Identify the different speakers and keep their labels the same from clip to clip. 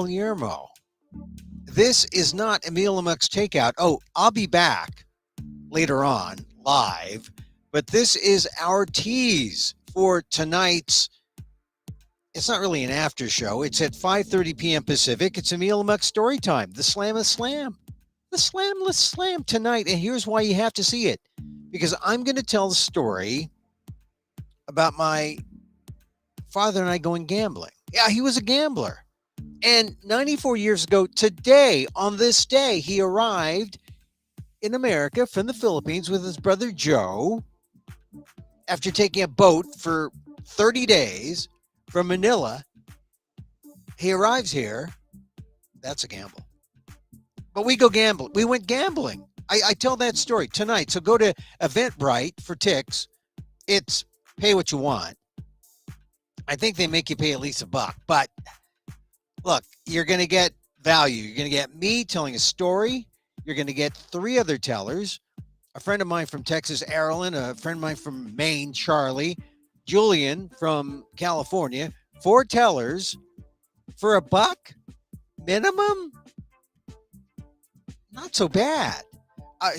Speaker 1: Guillermo. This is not Emil Amok's Takeout. Oh, I'll be back later on live, but this is our tease for tonight's. It's not really an after show. It's at 5:30 p.m. Pacific. It's Emil Amok's Storytime, the Slamless Slam, the Slamless Slam tonight. And here's why you have to see it, because I'm going to tell the story about my father and I going gambling. Yeah, he was a gambler. And 94 years ago today, on this day, he arrived in America from the Philippines with his brother Joe after taking a boat for 30 days from Manila. He arrives here. That's a gamble. But we go gamble. We went gambling. I tell that story tonight. So go to Eventbrite for ticks. It's pay what you want. I think they make you pay at least $1. But look, you're going to get value. You're going to get me telling a story. You're going to get 3 other tellers. A friend of mine from Texas, Arlen, a friend of mine from Maine, Charlie, Julian from California. 4 tellers for $1 minimum. Not so bad.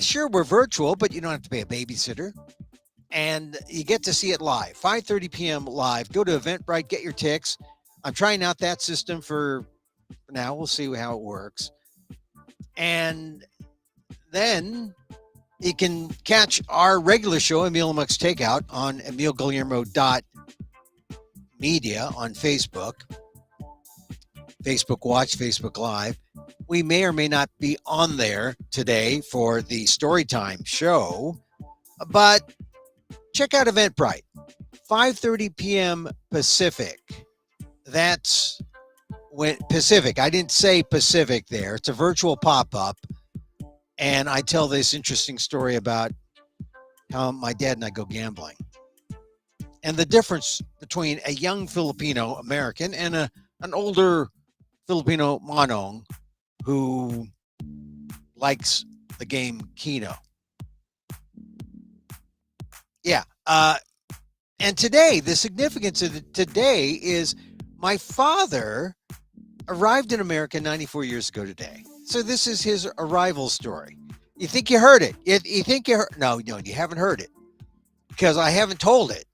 Speaker 1: Sure, we're virtual, but you don't have to pay a babysitter. And you get to see it live, 5:30 p.m. live. Go to Eventbrite, get your ticks. I'm trying out that system for now. We'll see how it works. And then you can catch our regular show, Emil Amok's Takeout, on emilguillermo.media on Facebook. Facebook Watch, Facebook Live. We may or may not be on there today for the Storytime show, but check out Eventbrite, 5:30 p.m. Pacific. That's when Pacific. I didn't say Pacific there. It's a virtual pop-up, and I tell this interesting story about how my dad and I go gambling, and the difference between a young Filipino American and an older Filipino Manong who likes the game Keno. Yeah. And today, the significance of today is my father arrived in America 94 years ago today. So this is his arrival story. You think you heard it? You think you heard? No, you haven't heard it because I haven't told it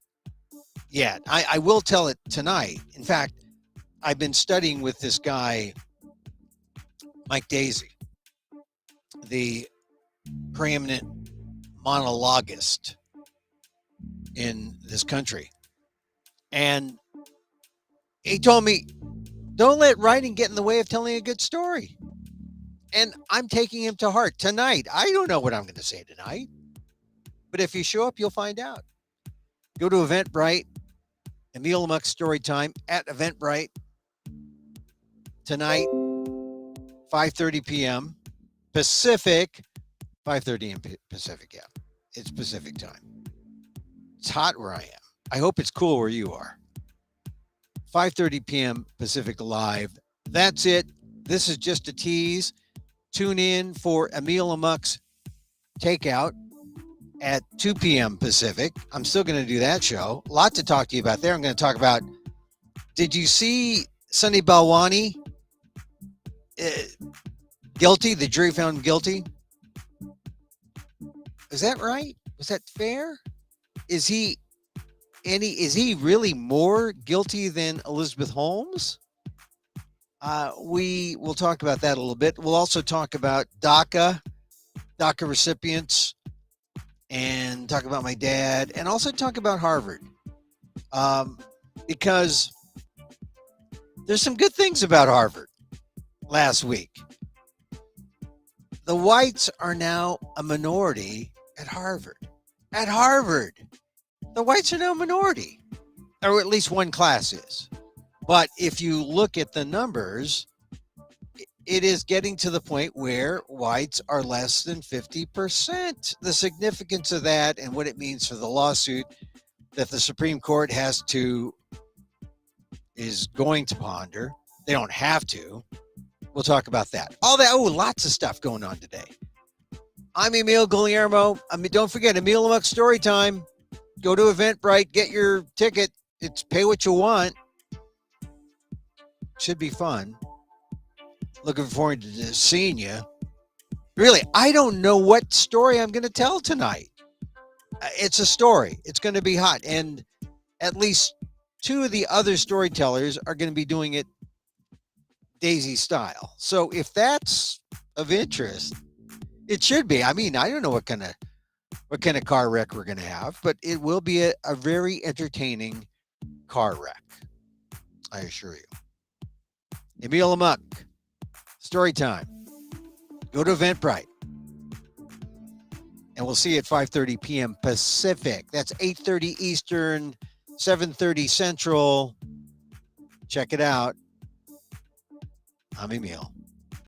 Speaker 1: yet. I will tell it tonight. In fact, I've been studying with this guy, Mike Daisy, the preeminent monologuist in this country. And he told me, don't let writing get in the way of telling a good story. And I'm taking him to heart tonight. I don't know what I'm going to say tonight, but if you show up, you'll find out. Go to Eventbrite, Emil Amok's Storytime at Eventbrite tonight, 5:30 p.m. Pacific, 5:30 in Pacific. Yeah, it's Pacific time. It's hot where I am. I hope it's cool where you are. 5:30 p.m. Pacific live. That's it. This is just a tease. Tune in for Emil Amok's Takeout at 2 p.m. Pacific. I'm still going to do that show. A lot to talk to you about there. I'm going to talk about, did you see Sunny Balwani guilty? The jury found him guilty. Is that right? Was that fair? Is he really more guilty than Elizabeth Holmes? We will talk about that a little bit. We'll also talk about DACA recipients, and talk about my dad, and also talk about Harvard. Because there's some good things about Harvard last week. The whites are now a minority at Harvard. At Harvard, the whites are now a minority, or at least one class is. But if you look at the numbers, it is getting to the point where whites are less than 50%. The significance of that and what it means for the lawsuit that the Supreme Court is going to ponder. They don't have to. We'll talk about that. All that. Oh, lots of stuff going on today. I'm Emil Guillermo. Don't forget, Emil Amok's Storytime. Go to Eventbrite, get your ticket. It's pay what you want. Should be fun. Looking forward to seeing you. Really, I don't know what story I'm going to tell tonight. It's a story. It's going to be hot. And at least two of the other storytellers are going to be doing it Daisy style. So if that's of interest, it should be. I mean, I don't know what kind of car wreck we're going to have, but it will be a very entertaining car wreck. I assure you. Emil Amok, story time. Go to Eventbrite, and we'll see you at 5:30 p.m. Pacific. That's 8:30 Eastern, 7:30 Central. Check it out. I'm Emil.